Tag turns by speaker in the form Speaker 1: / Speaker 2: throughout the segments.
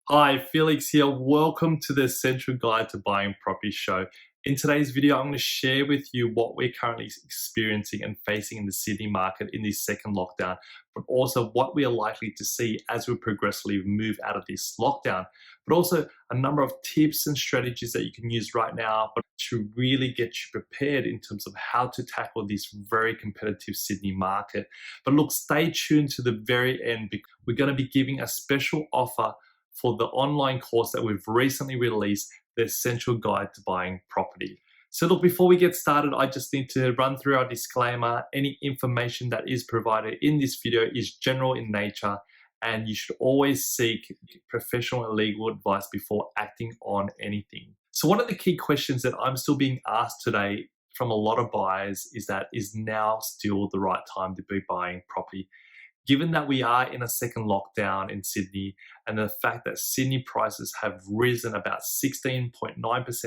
Speaker 1: Hi, Felix here. Welcome to the Essential Guide to Buying Property show. In today's video, I'm going to share with you what we're currently experiencing and facing in the Sydney market in this second lockdown, but also what we are likely to see as we progressively move out of this lockdown, but also a number of tips and strategies that you can use right now but to really get you prepared in terms of how to tackle this very competitive Sydney market. But look, stay tuned to the very end because we're going to be giving a special offer for the online course that we've recently released, The Essential Guide to Buying Property. So look, before we get started, I just need to run through our disclaimer. Any information that is provided in this video is general in nature, and you should always seek professional and legal advice before acting on anything. So one of the key questions that I'm still being asked today from a lot of buyers is that, is now still the right time to be buying property? Given that we are in a second lockdown in Sydney and the fact that Sydney prices have risen about 16.9%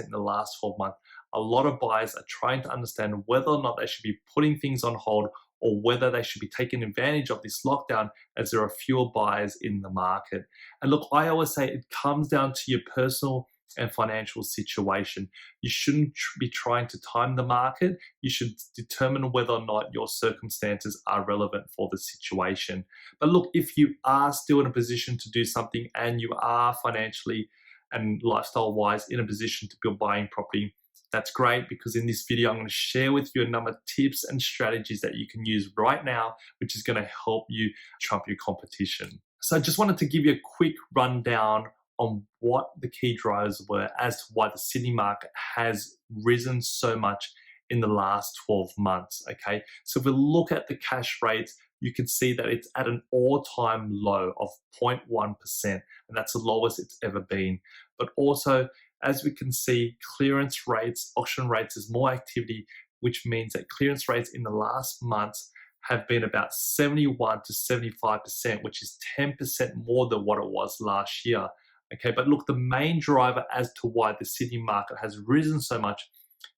Speaker 1: in the last 12 months, a lot of buyers are trying to understand whether or not they should be putting things on hold or whether they should be taking advantage of this lockdown as there are fewer buyers in the market. And look, I always say it comes down to your personal and financial situation. You shouldn't be trying to time the market. You should determine whether or not your circumstances are relevant for the situation. But look, if you are still in a position to do something and you are financially and lifestyle wise in a position to be buying property, that's great, because in this video I'm going to share with you a number of tips and strategies that you can use right now, which is going to help you trump your competition. So I just wanted to give you a quick rundown on what the key drivers were as to why the Sydney market has risen so much in the last 12 months, okay? So if we look at the cash rates, you can see that it's at an all-time low of 0.1%, and that's the lowest it's ever been. But also, as we can see, clearance rates, auction rates, is more activity, which means that clearance rates in the last months have been about 71 to 75%, which is 10% more than what it was last year. Okay, but look, the main driver as to why the Sydney market has risen so much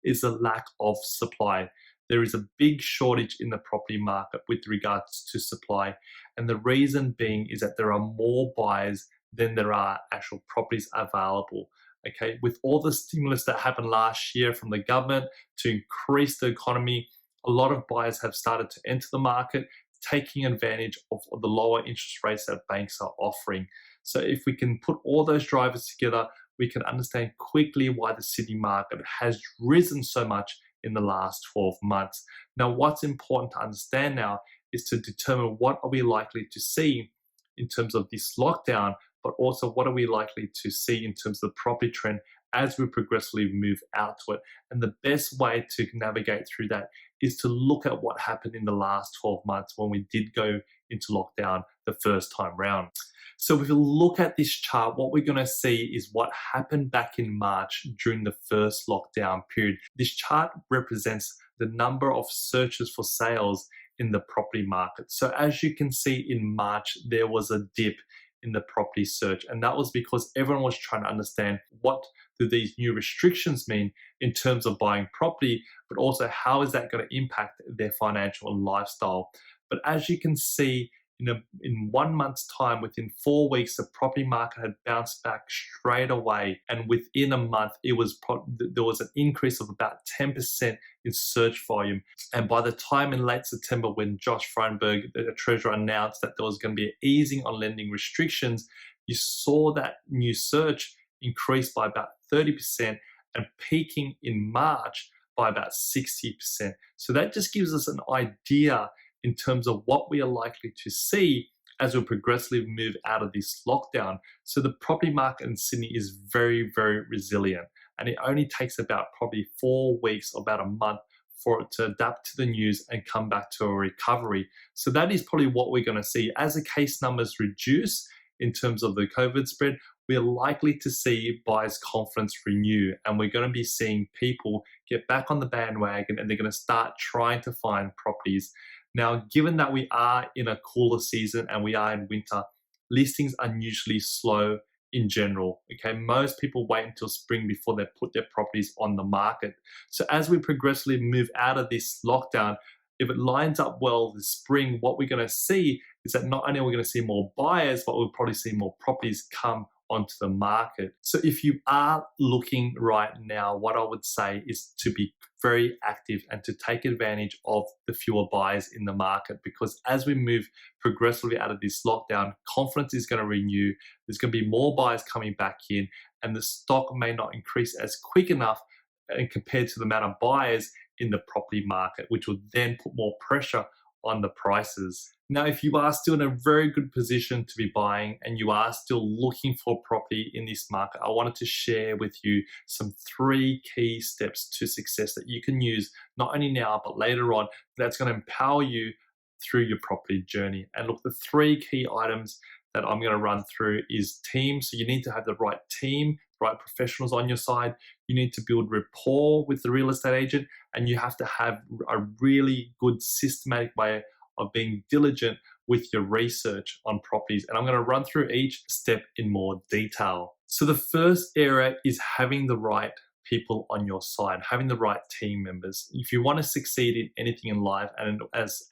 Speaker 1: is the lack of supply. There is a big shortage in the property market with regards to supply, and the reason being is that there are more buyers than there are actual properties available. Okay, with all the stimulus that happened last year from the government to increase the economy, a lot of buyers have started to enter the market, taking advantage of the lower interest rates that banks are offering. So if we can put all those drivers together, we can understand quickly why the Sydney market has risen so much in the last 12 months. Now, what's important to understand now is to determine what are we likely to see in terms of this lockdown, but also what are we likely to see in terms of the property trend as we progressively move out to it. And the best way to navigate through that is to look at what happened in the last 12 months when we did go into lockdown the first time round. So if you look at this chart, what we're going to see is what happened back in March during the first lockdown period. This chart represents the number of searches for sales in the property market. So as you can see, in March, there was a dip in the property search, and that was because everyone was trying to understand what do these new restrictions mean in terms of buying property, but also how is that going to impact their financial and lifestyle. But as you can see, in 1 month's time, within 4 weeks, the property market had bounced back straight away, and within a month, there was an increase of about 10% in search volume. And by the time in late September, when Josh Frydenberg, the Treasurer, announced that there was going to be an easing on lending restrictions, you saw that new search increase by about 30% and peaking in March by about 60%. So that just gives us an idea in terms of what we are likely to see as we progressively move out of this lockdown. So the property market in Sydney is very, very resilient, and it only takes about probably 4 weeks, about a month, for it to adapt to the news and come back to a recovery. So that is probably what we're going to see. As the case numbers reduce in terms of the COVID spread, we're likely to see buyers' confidence renew, and we're going to be seeing people get back on the bandwagon, and they're going to start trying to find properties. Now, given that we are in a cooler season and we are in winter, listings are usually slow in general. Okay, most people wait until spring before they put their properties on the market. So as we progressively move out of this lockdown, if it lines up well this spring, what we're going to see is that not only are we going to see more buyers, but we'll probably see more properties come onto the market. So if you are looking right now, what I would say is to be very active and to take advantage of the fewer buyers in the market, because as we move progressively out of this lockdown, confidence is going to renew. There's going to be more buyers coming back in, and the stock may not increase as quick enough and compared to the amount of buyers in the property market, which will then put more pressure on the prices. Now, if you are still in a very good position to be buying and you are still looking for property in this market, I wanted to share with you some 3 key steps to success that you can use not only now but later on, that's going to empower you through your property journey. And look, the 3 key items that I'm going to run through is team. So you need to have the right team, right professionals on your side. You need to build rapport with the real estate agent, and you have to have a really good systematic way of being diligent with your research on properties. And I'm going to run through each step in more detail. So the first area is having the right people on your side, having the right team members. If you want to succeed in anything in life, and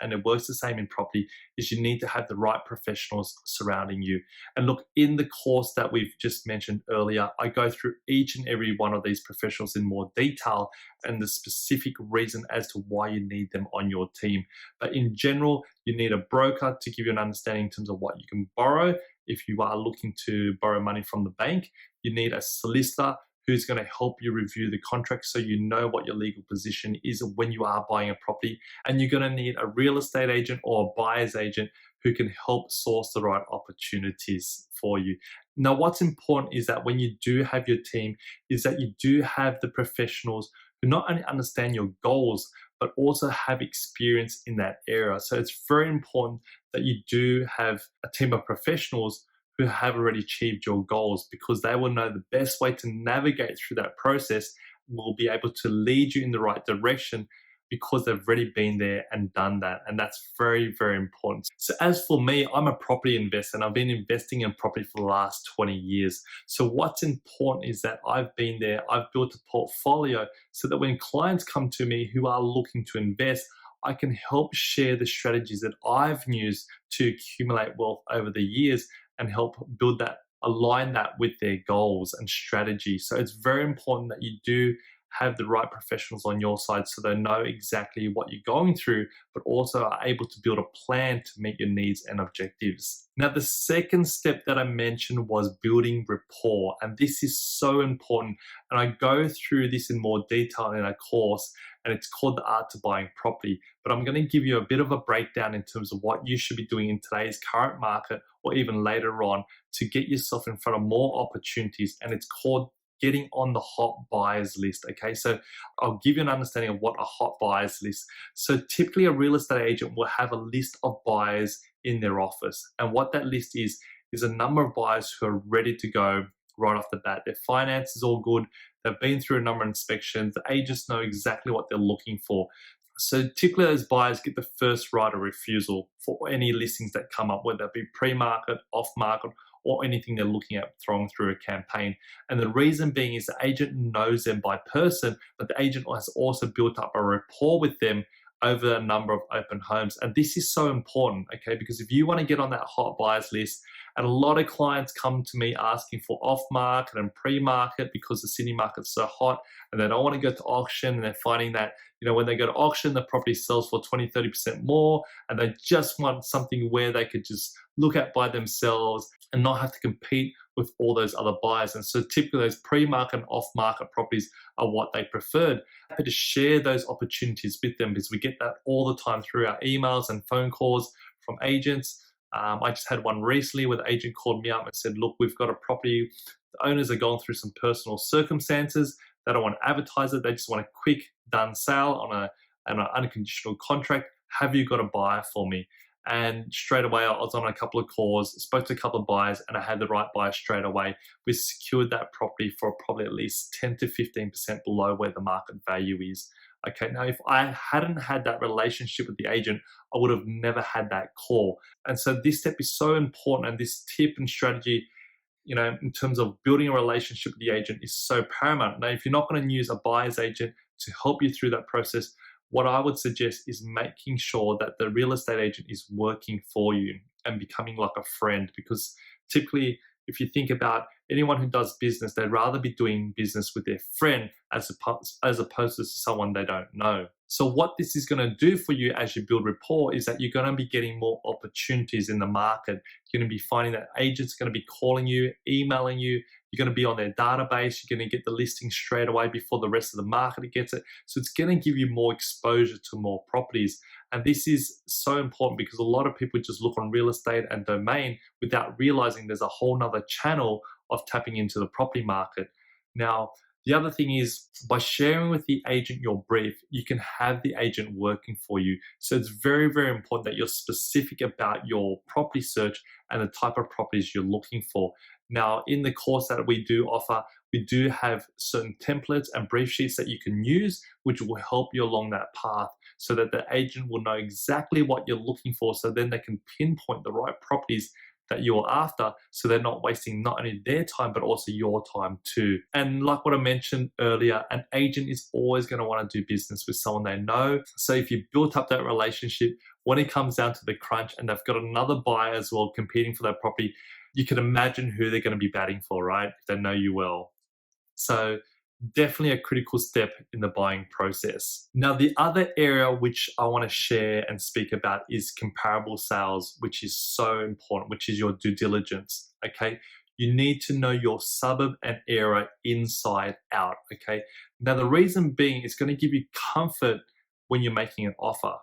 Speaker 1: it works the same in property, is you need to have the right professionals surrounding you. And look, in the course that we've just mentioned earlier, I go through each and every one of these professionals in more detail and the specific reason as to why you need them on your team. But in general, you need a broker to give you an understanding in terms of what you can borrow if you are looking to borrow money from the bank. You need a solicitor who's going to help you review the contract so you know what your legal position is when you are buying a property. And you're going to need a real estate agent or a buyer's agent who can help source the right opportunities for you. Now, what's important is that when you do have your team, is that you do have the professionals who not only understand your goals, but also have experience in that area. So it's very important that you do have a team of professionals who have already achieved your goals, because they will know the best way to navigate through that process, will be able to lead you in the right direction because they've already been there and done that. And that's very, very important. So as for me, I'm a property investor and I've been investing in property for the last 20 years. So what's important is that I've been there, I've built a portfolio so that when clients come to me who are looking to invest, I can help share the strategies that I've used to accumulate wealth over the years and help build that, align that with their goals and strategy. So it's very important that you do have the right professionals on your side so they know exactly what you're going through, but also are able to build a plan to meet your needs and objectives. Now, the second step that I mentioned was building rapport, and this is so important. And I go through this in more detail in a course, and it's called The Art to Buying Property. But I'm going to give you a bit of a breakdown in terms of what you should be doing in today's current market or even later on to get yourself in front of more opportunities. And it's called getting on the hot buyers list. Okay, so I'll give you an understanding of what a hot buyers list. So typically a real estate agent will have a list of buyers in their office. And what that list is a number of buyers who are ready to go right off the bat. Their finance is all good. They've been through a number of inspections. The agents know exactly what they're looking for. So typically those buyers get the first right of refusal for any listings that come up, whether it be pre-market, off-market, or anything they're looking at throwing through a campaign. And the reason being is the agent knows them by person, but the agent has also built up a rapport with them over a number of open homes. And this is so important, okay, because if you want to get on that hot buyers list, and a lot of clients come to me asking for off-market and pre-market because the Sydney market's so hot and they don't want to go to auction, and they're finding that, you know, when they go to auction, the property sells for 20, 30% more, and they just want something where they could just look at by themselves and not have to compete with all those other buyers. And so typically those pre-market and off-market properties are what they preferred. Happy to share those opportunities with them because we get that all the time through our emails and phone calls from agents. I just had one recently where the agent called me up and said, look, we've got a property. The owners are going through some personal circumstances. They don't want to advertise it. They just want a quick done sale on an unconditional contract. Have you got a buyer for me? And straight away, I was on a couple of calls, spoke to a couple of buyers, and I had the right buyer straight away. We secured that property for probably at least 10 to 15% below where the market value is. Okay, now if I hadn't had that relationship with the agent, I would have never had that call. And so this step is so important, and this tip and strategy, you know, in terms of building a relationship with the agent is so paramount. Now, if you're not going to use a buyer's agent to help you through that process, what I would suggest is making sure that the real estate agent is working for you and becoming like a friend, because typically if you think about anyone who does business, they'd rather be doing business with their friend as opposed to someone they don't know. So what this is going to do for you as you build rapport is that you're going to be getting more opportunities in the market. You're going to be finding that agents are going to be calling you, emailing you. You're going to be on their database. You're going to get the listing straight away before the rest of the market gets it. So it's going to give you more exposure to more properties. And this is so important because a lot of people just look on real estate and domain without realizing there's a whole nother channel of tapping into the property market. Now, the other thing is, by sharing with the agent your brief, you can have the agent working for you. So it's very, very important that you're specific about your property search and the type of properties you're looking for. Now, in the course that we do offer, we do have certain templates and brief sheets that you can use, which will help you along that path so that the agent will know exactly what you're looking for, so then they can pinpoint the right properties that you're after, so they're not wasting not only their time but also your time too. And like what I mentioned earlier, an agent is always going to want to do business with someone they know. So if you built up that relationship, when it comes down to the crunch and they've got another buyer as well competing for that property, you can imagine who they're going to be batting for, right? If they know you well. So definitely a critical step in the buying process. Now, the other area which I want to share and speak about is comparable sales, which is so important, which is your due diligence, okay? You need to know your suburb and area inside out, okay? Now, the reason being, it's going to give you comfort when you're making an offer.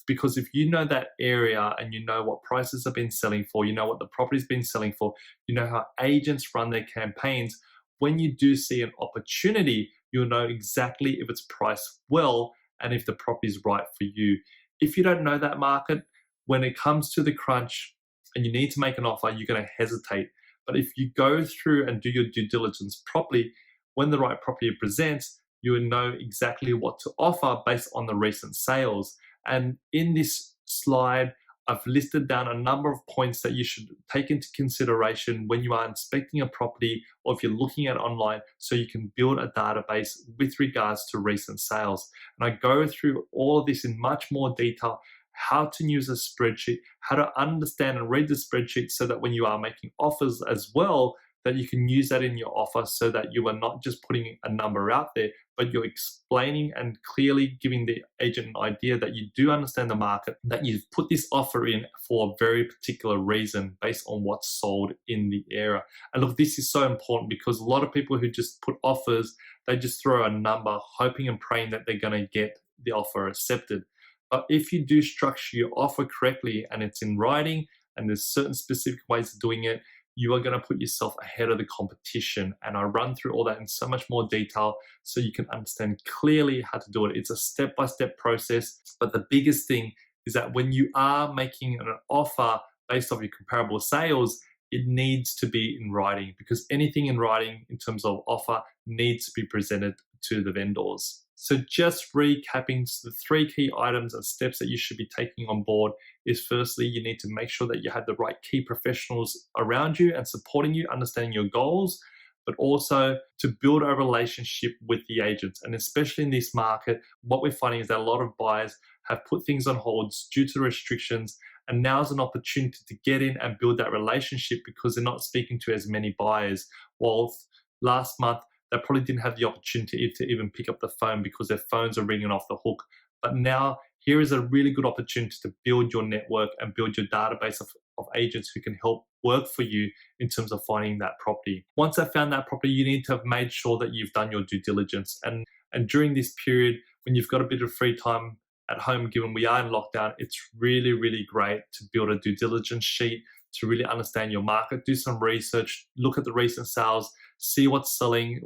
Speaker 1: Because if you know that area and you know what prices have been selling for, you know what the property's been selling for, you know how agents run their campaigns, when you do see an opportunity, you'll know exactly if it's priced well and if the property is right for you. If you don't know that market, when it comes to the crunch and you need to make an offer, you're going to hesitate. But if you go through and do your due diligence properly, when the right property presents, you will know exactly what to offer based on the recent sales. And in this slide, I've listed down a number of points that you should take into consideration when you are inspecting a property or if you're looking at it online, so you can build a database with regards to recent sales. And I go through all of this in much more detail, how to use a spreadsheet, how to understand and read the spreadsheet so that when you are making offers as well, that you can use that in your offer so that you are not just putting a number out there, but you're explaining and clearly giving the agent an idea that you do understand the market, that you've put this offer in for a very particular reason based on what's sold in the area. And look, this is so important because a lot of people who just put offers, they just throw a number hoping and praying that they're going to get the offer accepted. But if you do structure your offer correctly and it's in writing and there's certain specific ways of doing it, you are going to put yourself ahead of the competition. And I run through all that in so much more detail so you can understand clearly how to do it. It's a step-by-step process. But the biggest thing is that when you are making an offer based off your comparable sales, it needs to be in writing, because anything in writing in terms of offer needs to be presented to the vendors. So just recapping, the three key items and steps that you should be taking on board is, firstly, you need to make sure that you have the right key professionals around you and supporting you, understanding your goals, but also to build a relationship with the agents. And especially in this market, what we're finding is that a lot of buyers have put things on hold due to restrictions, and now is an opportunity to get in and build that relationship because they're not speaking to as many buyers. While last month, they probably didn't have the opportunity to even pick up the phone because their phones are ringing off the hook. But now, here is a really good opportunity to build your network and build your database of agents who can help work for you in terms of finding that property. Once I've found that property, you need to have made sure that you've done your due diligence. And during this period, when you've got a bit of free time at home, given we are in lockdown, it's really, really great to build a due diligence sheet to really understand your market, do some research, look at the recent sales, see what's selling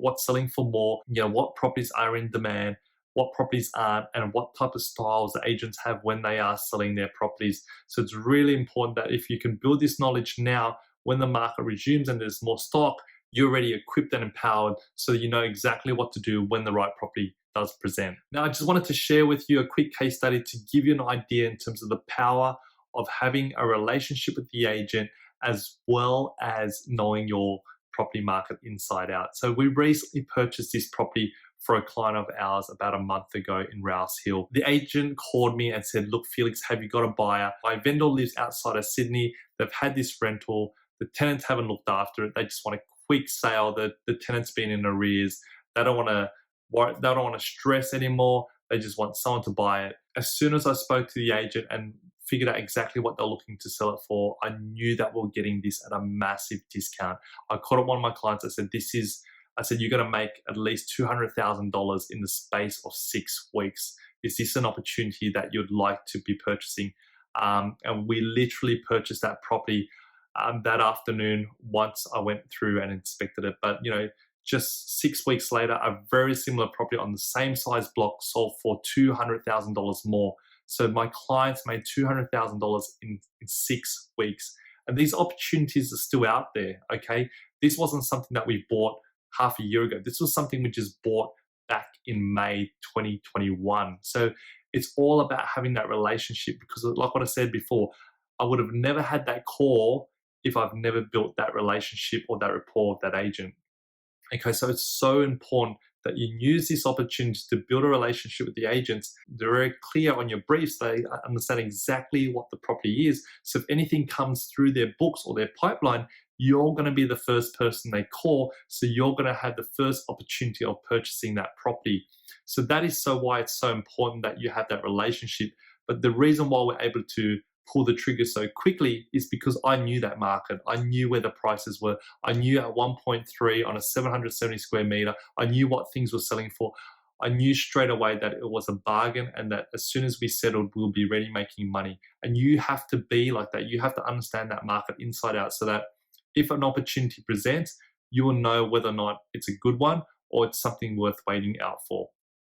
Speaker 1: for more, what properties are in demand, what properties aren't, and what type of styles the agents have when they are selling their properties. So it's really important that if you can build this knowledge now, when the market resumes and there's more stock, you're already equipped and empowered so you know exactly what to do when the right property does present. Now, I just wanted to share with you a quick case study to give you an idea in terms of the power of having a relationship with the agent as well as knowing your property market inside out. So we recently purchased this property for a client of ours about a month ago in Rouse Hill. The agent called me and said, "Look, Felix, have you got a buyer? My vendor lives outside of Sydney. They've had this rental. The tenants haven't looked after it. They just want a quick sale. The tenant's been in arrears. They don't want to worry, they don't want to stress anymore. They just want someone to buy it. As soon as I spoke to the agent and figured out exactly what they're looking to sell it for, I knew that we we're getting this at a massive discount. I called up one of my clients. I said, you're going to make at least $200,000 in the space of 6 weeks. Is this an opportunity that you'd like to be purchasing? And we literally purchased that property that afternoon once I went through and inspected it. But just 6 weeks later, a very similar property on the same size block sold for $200,000 more. So my clients made $200,000 in 6 weeks. And these opportunities are still out there, okay? This wasn't something that we bought half a year ago. This was something we just bought back in May 2021. So it's all about having that relationship, because like what I said before, I would have never had that call if I've never built that relationship or that rapport with that agent. Okay, so it's so important that you use this opportunity to build a relationship with the agents. They're very clear on your briefs. They understand exactly what the property is. So if anything comes through their books or their pipeline, you're going to be the first person they call. So you're going to have the first opportunity of purchasing that property. So that is why it's so important that you have that relationship. But the reason why we're able to pull the trigger so quickly is because I knew that market. I knew where the prices were. I knew at 1.3 on a 770 square meter, I knew what things were selling for. I knew straight away that it was a bargain, and that as soon as we settled, we'll be ready making money. And you have to be like that. You have to understand that market inside out, so that if an opportunity presents, you will know whether or not it's a good one or it's something worth waiting out for.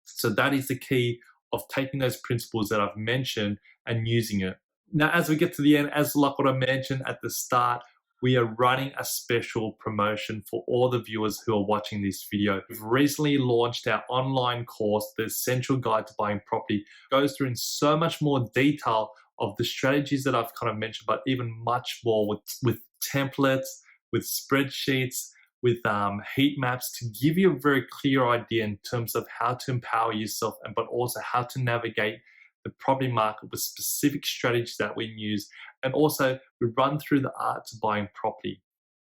Speaker 1: So that is the key of taking those principles that I've mentioned and using it. Now, as we get to the end, as like what I mentioned at the start, we are running a special promotion for all the viewers who are watching this video. We've recently launched our online course, The Essential Guide to Buying Property. It goes through in so much more detail of the strategies that I've kind of mentioned, but even much more with templates, with spreadsheets, with heat maps, to give you a very clear idea in terms of how to empower yourself, but also how to navigate the property market with specific strategies that we use. And also we run through the art to buying property,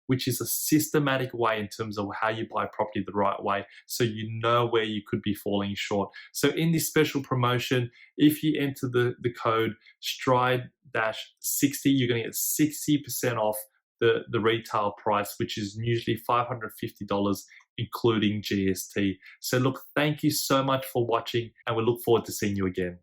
Speaker 1: which is a systematic way in terms of how you buy property the right way, so you know where you could be falling short. So in this special promotion, if you enter the code STRIDE-60, you're going to get 60% off the retail price, which is usually $550 including GST. So look, thank you so much for watching, and we look forward to seeing you again.